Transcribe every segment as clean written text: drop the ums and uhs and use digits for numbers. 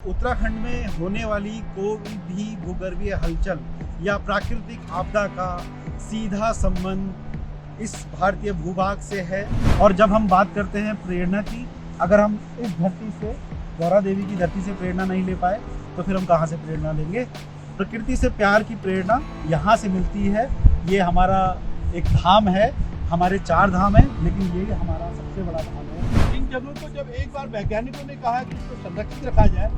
उत्तराखंड में होने वाली कोई भी भूगर्भीय हलचल या प्राकृतिक आपदा का सीधा संबंध इस भारतीय भूभाग से है। और जब हम बात करते हैं प्रेरणा की, अगर हम इस धरती से, गौरा देवी की धरती से प्रेरणा नहीं ले पाए तो फिर हम कहाँ से प्रेरणा लेंगे। प्रकृति से प्यार की प्रेरणा यहाँ से मिलती है। ये हमारा एक धाम है, हमारे 4 धाम हैं, लेकिन ये हमारा सबसे बड़ा धाम है। इन जगहों को जब एक बार वैज्ञानिकों ने कहा कि इसको संरक्षित रखा जाए,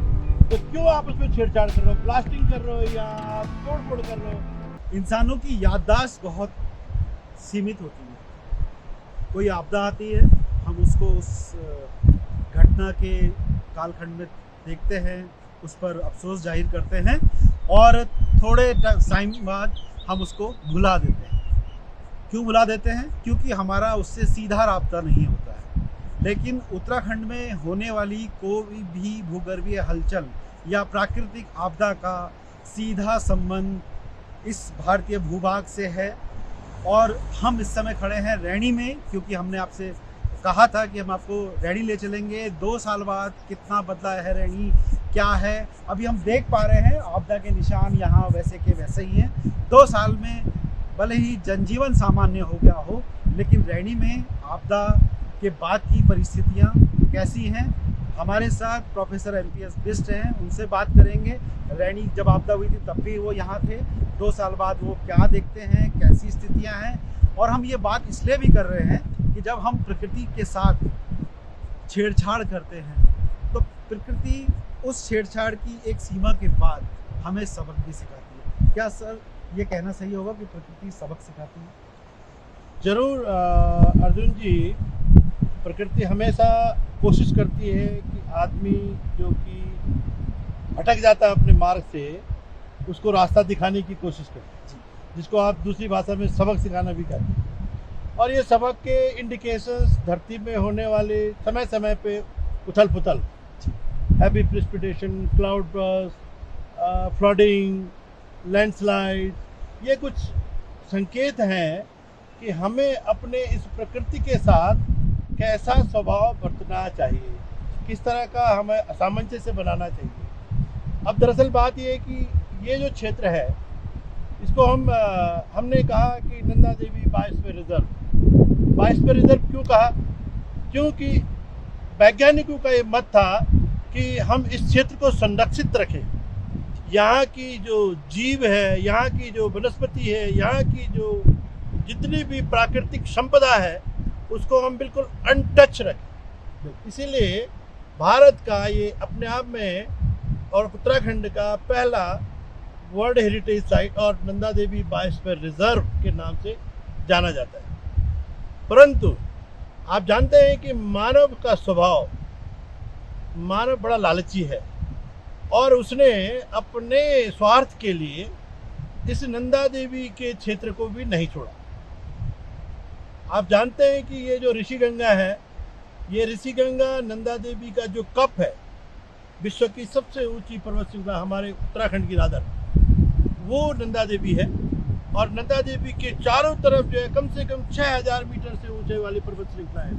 तो क्यों आप उसमें छेड़छाड़ कर रहे हो, प्लास्टिंग कर रहे हो या तोड़ फोड़ कर रहे हो। इंसानों की याददाश्त बहुत सीमित होती है। कोई आपदा आती है, हम उसको उस घटना के कालखंड में देखते हैं, उस पर अफसोस जाहिर करते हैं और थोड़े टाइम बाद हम उसको भुला देते हैं। क्यों भुला देते हैं? क्योंकि हमारा उससे सीधा राब्ता नहीं होता है। लेकिन उत्तराखंड में होने वाली कोई भी भूगर्भीय हलचल या प्राकृतिक आपदा का सीधा संबंध इस भारतीय भूभाग से है। और हम इस समय खड़े हैं रैणी में, क्योंकि हमने आपसे कहा था कि हम आपको रैणी ले चलेंगे। 2 साल बाद कितना बदला है रैणी, क्या है, अभी हम देख पा रहे हैं। आपदा के निशान यहाँ वैसे के वैसे ही हैं। 2 साल में भले ही जनजीवन सामान्य हो गया हो, लेकिन रैणी में आपदा के बाद की परिस्थितियाँ कैसी हैं। हमारे साथ प्रोफेसर MPS बिष्ट हैं, उनसे बात करेंगे। रैणी जब आपदा हुई थी तब भी वो यहाँ थे, 2 साल बाद वो क्या देखते हैं, कैसी स्थितियाँ हैं। और हम ये बात इसलिए भी कर रहे हैं कि जब हम प्रकृति के साथ छेड़छाड़ करते हैं तो प्रकृति उस छेड़छाड़ की एक सीमा के बाद हमें सबक भी सिखाती है। क्या सर ये कहना सही होगा कि प्रकृति सबक सिखाती है? जरूर अर्जुन जी, प्रकृति हमेशा कोशिश करती है कि आदमी जो कि भटक जाता है अपने मार्ग से, उसको रास्ता दिखाने की कोशिश करती है, जिसको आप दूसरी भाषा में सबक सिखाना भी कहते हैं। और ये सबक के इंडिकेशंस धरती में होने वाले समय समय पे उथल पुथल, heavy precipitation, cloud burst, flooding, landslide, ये कुछ संकेत हैं कि हमें अपने इस प्रकृति के साथ कैसा स्वभाव बरतना चाहिए, किस तरह का हमें सामंजस्य बनाना चाहिए। अब दरअसल बात ये है कि ये जो क्षेत्र है, इसको हमने कहा कि नंदा देवी बायोस्फीयर रिजर्व क्यों कहा? क्योंकि वैज्ञानिकों का ये मत था कि हम इस क्षेत्र को संरक्षित रखें। यहाँ की जो जीव है, यहाँ की जो वनस्पति है, यहाँ की जो जितनी भी प्राकृतिक संपदा है, उसको हम बिल्कुल अनटच रखें। इसीलिए भारत का ये अपने आप में और उत्तराखंड का पहला वर्ल्ड हेरिटेज साइट और नंदा देवी बायोस्फीयर रिजर्व के नाम से जाना जाता है। परंतु आप जानते हैं कि मानव का स्वभाव, मानव बड़ा लालची है और उसने अपने स्वार्थ के लिए इस नंदा देवी के क्षेत्र को भी नहीं छोड़ा। आप जानते हैं कि ये जो ऋषिगंगा है, ये ऋषिगंगा नंदा देवी का जो कप है, विश्व की सबसे ऊंची पर्वत श्रृंखला हमारे उत्तराखंड की राधर, वो नंदा देवी है। और नंदा देवी के चारों तरफ जो है कम से कम 6000 मीटर से ऊंचे वाली पर्वत श्रृंखला है।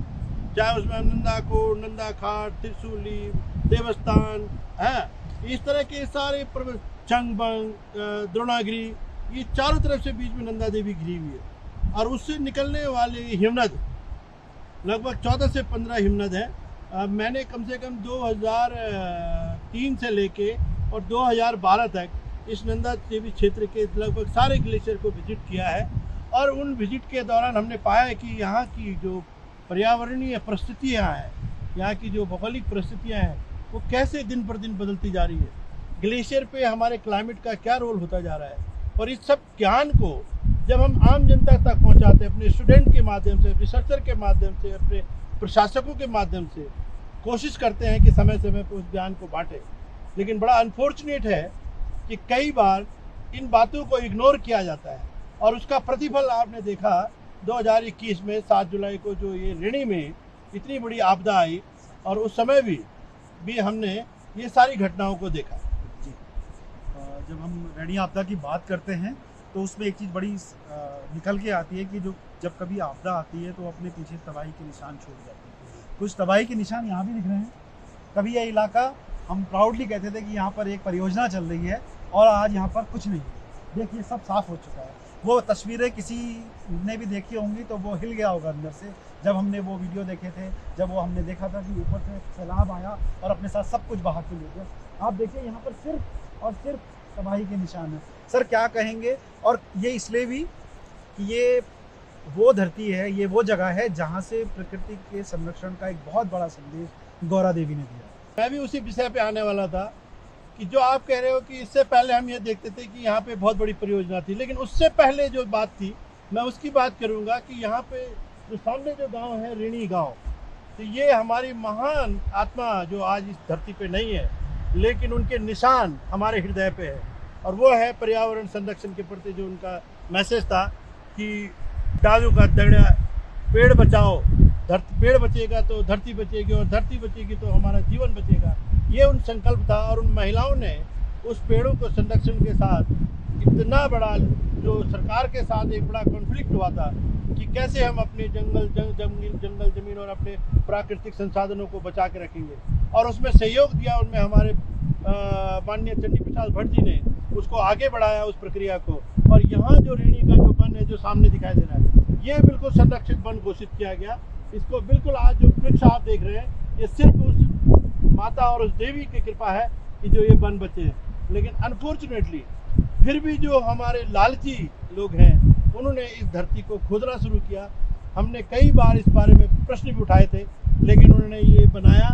चाहे उसमें नंदा कोट, नंदा खाट, त्रिशूली, देवस्थान है, इस तरह के सारे पर्वत, चंगबंग, द्रोणागिरी, ये चारों तरफ से बीच में नंदा देवी घिरी हुई है। और उससे निकलने वाले हिमनद लगभग 14 से 15 हिमनद हैं। मैंने कम से कम 2003 से लेके और 2012 तक इस नंदा देवी क्षेत्र के लगभग सारे ग्लेशियर को विजिट किया है। और उन विजिट के दौरान हमने पाया है कि यहाँ की जो पर्यावरणीय परिस्थितियाँ हैं, यहाँ की जो भौगोलिक परिस्थितियाँ हैं, वो कैसे दिन पर दिन बदलती जा रही है। ग्लेशियर पे हमारे क्लाइमेट का क्या रोल होता जा रहा है। और इस सब ज्ञान को जब हम आम जनता तक पहुँचाते हैं, अपने स्टूडेंट के माध्यम से, रिसर्चर के माध्यम से, अपने प्रशासकों के माध्यम से, कोशिश करते हैं कि समय समय पर उस ज्ञान को बांटें। लेकिन बड़ा अनफॉर्चुनेट है कि कई बार इन बातों को इग्नोर किया जाता है। और उसका प्रतिफल आपने देखा 2021 में 7 जुलाई को जो ये रैणी में इतनी बड़ी आपदा आई, और उस समय भी हमने ये सारी घटनाओं को देखा। जी, जब हम रैणी आपदा की बात करते हैं तो उसमें एक चीज़ बड़ी निकल के आती है कि जो जब कभी आपदा आती है तो अपने पीछे तबाही के निशान छोड़ जाती है। कुछ तबाही के निशान यहाँ भी दिख रहे हैं। कभी यह इलाका हम प्राउडली कहते थे कि यहाँ पर एक परियोजना चल रही है और आज यहाँ पर कुछ नहीं है। देखिए सब साफ हो चुका है। वो तस्वीरें किसी ने भी देखी होंगी तो वो हिल गया होगा अंदर से, जब हमने वो वीडियो देखे थे, जब वो हमने देखा था कि ऊपर से सैलाब आया और अपने साथ सब कुछ बहा के ले गया। आप देखिए यहाँ पर सिर्फ और सिर्फ तबाही के निशान है। सर क्या कहेंगे? और ये इसलिए भी कि ये वो धरती है, ये वो जगह है जहाँ से प्रकृति के संरक्षण का एक बहुत बड़ा संदेश गौरा देवी ने दिया। मैं भी उसी विषय पे आने वाला था कि जो आप कह रहे हो कि इससे पहले हम ये देखते थे कि यहाँ पे बहुत बड़ी परियोजना थी, लेकिन उससे पहले जो बात थी मैं उसकी बात करूँगा कि यहाँ पे जो सामने जो गांव है ऋणी गांव, तो ये हमारी महान आत्मा जो आज इस धरती पे नहीं है लेकिन उनके निशान हमारे हृदय पे है, और वो है पर्यावरण संरक्षण के प्रति जो उनका मैसेज था कि डालू का दगड़ा, पेड़ बचाओ, पेड़ बचेगा तो धरती बचेगी और धरती बचेगी तो हमारा जीवन बचेगा। ये उन संकल्प था और उन महिलाओं ने उस पेड़ों को संरक्षण के साथ इतना बड़ा जो सरकार के साथ एक बड़ा कॉन्फ्लिक्ट हुआ था कि कैसे हम अपने जंगल जमीन और अपने प्राकृतिक संसाधनों को बचा के रखेंगे, और उसमें सहयोग दिया। उनमें हमारे माननीय चंडी प्रसाद भट्ट जी ने उसको आगे बढ़ाया उस प्रक्रिया को, और यहाँ जो ऋणी का जो वन है जो सामने दिखाई दे रहा है ये बिल्कुल संरक्षित वन घोषित किया गया। इसको बिल्कुल आज जो वृक्ष आप देख रहे हैं ये सिर्फ उस माता और उस देवी की कृपा है कि जो ये वन बचे हैं। लेकिन अनफॉर्चुनेटली फिर भी जो हमारे लालची लोग हैं उन्होंने इस धरती को खोदना शुरू किया। हमने कई बार इस बारे में प्रश्न भी उठाए थे, लेकिन उन्होंने ये बनाया।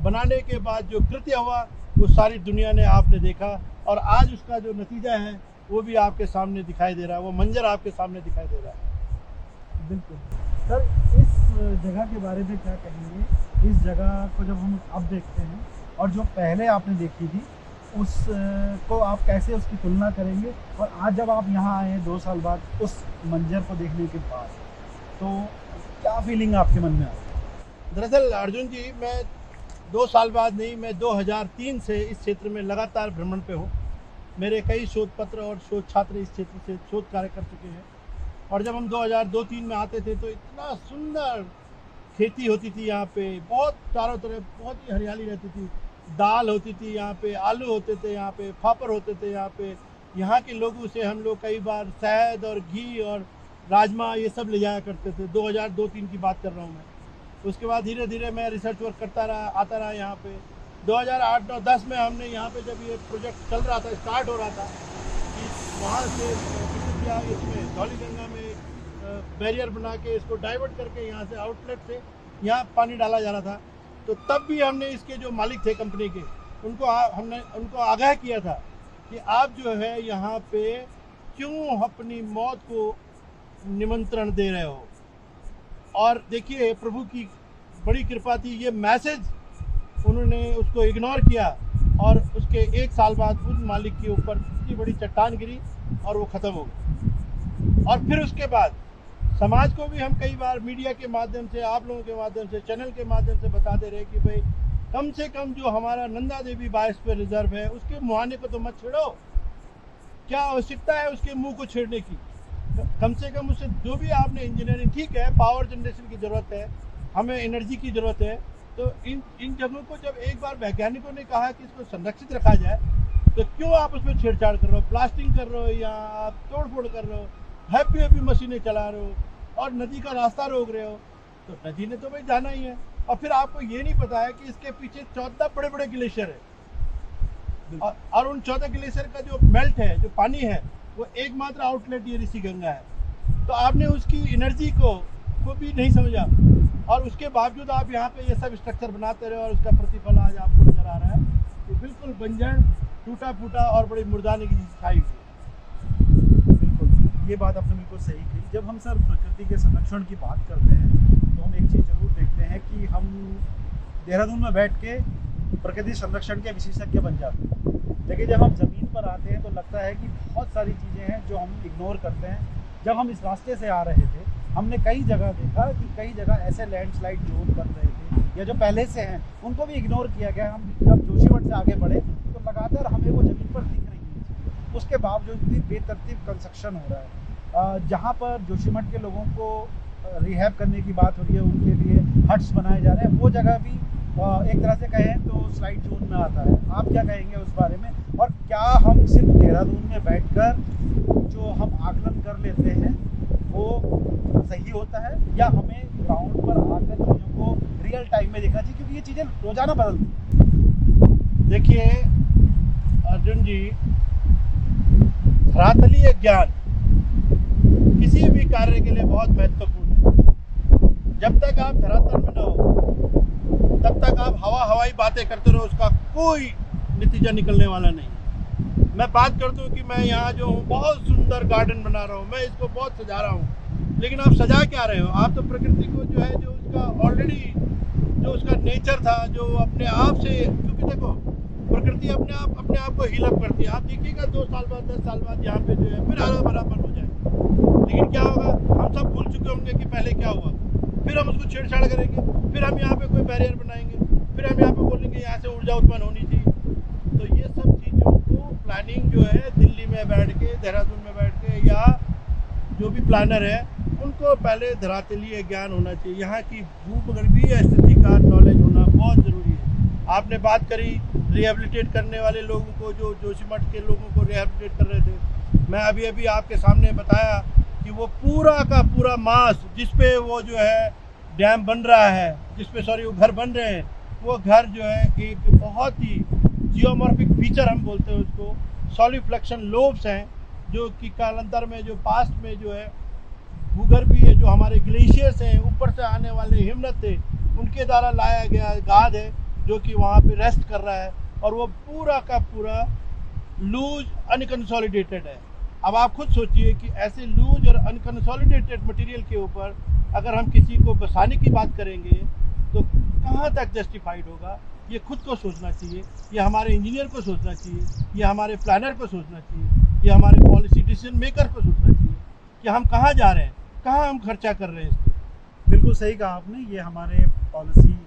बनाने के बाद जो कृत्य हुआ वो सारी दुनिया ने आपने देखा, और आज उसका जो नतीजा है वो भी आपके सामने दिखाई दे रहा है, वो मंजर आपके सामने दिखाई दे रहा है। बिल्कुल सर, इस जगह के बारे में क्या कहेंगे? इस जगह को जब हम अब देखते हैं और जो पहले आपने देखी थी उसको आप कैसे उसकी तुलना करेंगे? और आज जब आप यहाँ आए हैं 2 साल बाद उस मंजर को देखने के बाद, तो क्या फीलिंग आपके मन में आई? दरअसल अर्जुन जी, मैं 2 साल बाद नहीं, मैं 2003 से इस क्षेत्र में लगातार भ्रमण पे हूँ। मेरे कई शोध पत्र और शोध छात्र इस क्षेत्र से शोध कार्य कर चुके हैं, और जब हम 2002-03 में आते थे तो इतना सुंदर खेती होती थी यहाँ पे, बहुत चारों तरफ बहुत ही हरियाली रहती थी, दाल होती थी यहाँ पे, आलू होते थे यहाँ पे, फाफड़ होते थे यहाँ पे। यहाँ के लोगों से हम लोग कई बार शहद और घी और राजमा ये सब ले जाया करते थे। 2002-03 की बात कर रहा हूँ मैं। उसके बाद धीरे धीरे मैं रिसर्च वर्क करता रहा, आता रहा यहाँ पे। 2008-9-10 में हमने यहाँ पे जब ये प्रोजेक्ट चल रहा था, स्टार्ट हो रहा था कि वहाँ से इसमें धौलीगंगा में बैरियर बना के इसको डाइवर्ट करके यहाँ से आउटलेट से यहाँ पानी डाला जा रहा था, तो तब भी हमने इसके जो मालिक थे कंपनी के हमने उनको आगाह किया था कि आप जो है यहाँ पे क्यों अपनी मौत को निमंत्रण दे रहे हो। और देखिए प्रभु की बड़ी कृपा थी, ये मैसेज उन्होंने उसको इग्नोर किया, और उसके 1 साल बाद उस मालिक के ऊपर इतनी बड़ी चट्टान गिरी और वो ख़त्म हो गई। और फिर उसके बाद समाज को भी हम कई बार मीडिया के माध्यम से, आप लोगों के माध्यम से, चैनल के माध्यम से बताते रहे कि भाई कम से कम जो हमारा नंदा देवी बायोस्फीयर रिजर्व है उसके मुहाने को तो मत छेड़ो। क्या आवश्यकता है उसके मुंह को छेड़ने की? कम से कम उससे जो भी आपने इंजीनियरिंग, ठीक है पावर जनरेशन की ज़रूरत है, हमें एनर्जी की ज़रूरत है, तो इन जगहों को जब एक बार वैज्ञानिकों ने कहा कि इसको संरक्षित रखा जाए तो क्यों आप उसमें छेड़छाड़ कर रहे हो, प्लास्टिंग कर रहे हो या आप तोड़ फोड़ कर रहे हो, हैप्पी मशीनें चला रहे हो और नदी का रास्ता रोक रहे हो। तो नदी ने तो भाई जाना ही है, और फिर आपको ये नहीं पता है कि इसके पीछे 14 बड़े बड़े ग्लेशियर है, और उन 14 ग्लेशियर का जो मेल्ट है, जो पानी है, वो एकमात्र आउटलेट ये ऋषि गंगा है। तो आपने उसकी एनर्जी को भी नहीं समझा, और उसके बावजूद आप यहाँ पे ये सब स्ट्रक्चर बनाते रहे, और उसका प्रतिफल आज आपको नजर आ रहा है कि बिल्कुल बंजर, टूटा फूटा और बड़ी मुर्दाने की छाई हुई। बिल्कुल, ये बात आपने बिल्कुल सही की। जब हम सर प्रकृति के संरक्षण की बात करते हैं तो हम एक चीज़ जरूर देखते हैं कि हम देहरादून में बैठ के प्रकृति संरक्षण के विशेषज्ञ बन जाते हैं, लेकिन जब हम ज़मीन पर आते हैं तो लगता है कि बहुत सारी चीज़ें हैं जो हम इग्नोर करते हैं। जब हम इस रास्ते से आ रहे थे हमने कई जगह देखा कि कई जगह ऐसे लैंडस्लाइड जोन बन रहे थे या जो पहले से हैं उनको भी इग्नोर किया गया। हम जब जोशीमठ से आगे बढ़े तो लगातार हमें वो ज़मीन पर दिख रही है, उसके बावजूद भी बेतरतीब कंस्ट्रक्शन हो रहा है। जहाँ पर जोशीमठ के लोगों को रिहैब करने की बात हो रही है, उनके लिए हट्स बनाए जा रहे हैं, वो जगह भी एक तरह से कहें तो स्लाइड जोन में आता है। आप क्या कहेंगे उस बारे में, और क्या हम सिर्फ देहरादून में बैठकर जो हम आकलन कर लेते हैं वो सही होता है, या हमें ग्राउंड पर आकर चीज़ों को रियल टाइम में देखना चाहिए, क्योंकि ये चीज़ें रोजाना बदलती हैं। देखिए अर्जुन जी, धरातलीय ज्ञान किसी भी कार्य के लिए बहुत महत्वपूर्ण है। जब तक आप धरातल में न हो तब तक आप हवाई बातें करते रहो, उसका कोई नतीजा निकलने वाला नहीं। मैं बात करता हूँ कि मैं यहाँ जो हूँ बहुत सुंदर गार्डन बना रहा हूँ, मैं इसको बहुत सजा रहा हूँ, लेकिन आप सजा क्या रहे हो? आप तो प्रकृति को जो है, जो उसका ऑलरेडी जो उसका नेचर था, जो अपने आप से, क्योंकि देखो प्रकृति अपने आप को हील अप करती है। आप देखिएगा 2 साल बाद 10 साल बाद यहाँ पे जो है फिर हरा भरापन हो जाए, लेकिन क्या होगा? हम सब भूल चुके होंगे कि पहले क्या हुआ। फिर हम उसको छेड़छाड़ करेंगे, फिर हम यहाँ पे कोई बैरियर बनाएंगे, फिर हम यहाँ पे बोलेंगे यहाँ से ऊर्जा उत्पन्न होनी चाहिए। तो ये सब चीज़ों को प्लानिंग जो है दिल्ली में बैठ के, देहरादून में बैठ के, या जो भी प्लानर है उनको पहले धरातलीय ज्ञान होना चाहिए। यहाँ की भूगर्भीय स्थिति का नॉलेज होना बहुत ज़रूरी है। आपने बात करी रिहेबिलिटेट करने वाले लोगों को, जो जोशीमठ के लोगों को रिहेबिलिटेट कर रहे थे। मैं अभी आपके सामने बताया कि वो पूरा का पूरा मास जिसपे वो जो है डैम बन रहा है, जिसपे वो घर बन रहे हैं, वो घर जो है एक बहुत ही जियोमॉर्फिक फीचर हम बोलते हैं उसको, सॉलिफ्लेक्शन लोब्स हैं, जो कि कालांतर में जो पास्ट में जो है भूगर्भीय जो हमारे ग्लेशियर्स हैं, ऊपर से आने वाले हिमनद थे, उनके द्वारा लाया गया गाद है जो कि वहाँ पे रेस्ट कर रहा है, और वो पूरा का पूरा लूज अनकंसोलिडेटेड है। अब आप खुद सोचिए कि ऐसे लूज और अनकंसोलिडेटेड मटेरियल के ऊपर अगर हम किसी को बसाने की बात करेंगे तो कहाँ तक जस्टिफाइड होगा? ये खुद को सोचना चाहिए, ये हमारे इंजीनियर को सोचना चाहिए, ये हमारे प्लानर को सोचना चाहिए, ये हमारे पॉलिसी डिसीजन मेकर को सोचना चाहिए कि हम कहाँ जा रहे हैं, कहाँ हम खर्चा कर रहे हैं। बिल्कुल सही कहा आपने। ये हमारे पॉलिसी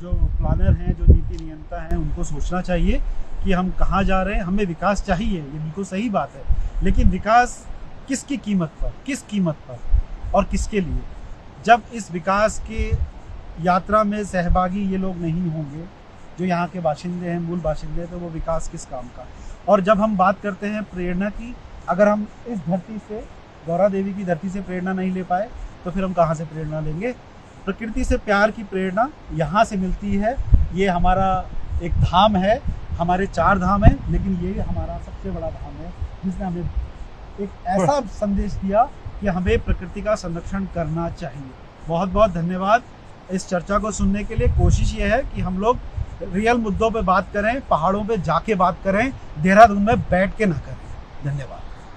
जो प्लानर हैं, जो नीति नियंता हैं, उनको सोचना चाहिए कि हम कहाँ जा रहे हैं। हमें विकास चाहिए, ये बिल्कुल सही बात है, लेकिन विकास किसकी कीमत पर, किस कीमत पर और किसके लिए? जब इस विकास के यात्रा में सहभागी ये लोग नहीं होंगे जो यहाँ के बाशिंदे हैं, मूल बाशिंदे, तो वो विकास किस काम का? और जब हम बात करते हैं प्रेरणा की, अगर हम इस धरती से, गौरा देवी की धरती से प्रेरणा नहीं ले पाए तो फिर हम कहाँ से प्रेरणा लेंगे? प्रकृति से प्यार की प्रेरणा यहाँ से मिलती है। ये हमारा एक धाम है, हमारे 4 धाम हैं, लेकिन ये हमारा सबसे बड़ा धाम है जिसने हमें एक ऐसा संदेश दिया कि हमें प्रकृति का संरक्षण करना चाहिए। बहुत बहुत धन्यवाद इस चर्चा को सुनने के लिए। कोशिश ये है कि हम लोग रियल मुद्दों पे बात करें, पहाड़ों पे जाके बात करें, देहरादून में बैठ के ना करें। धन्यवाद।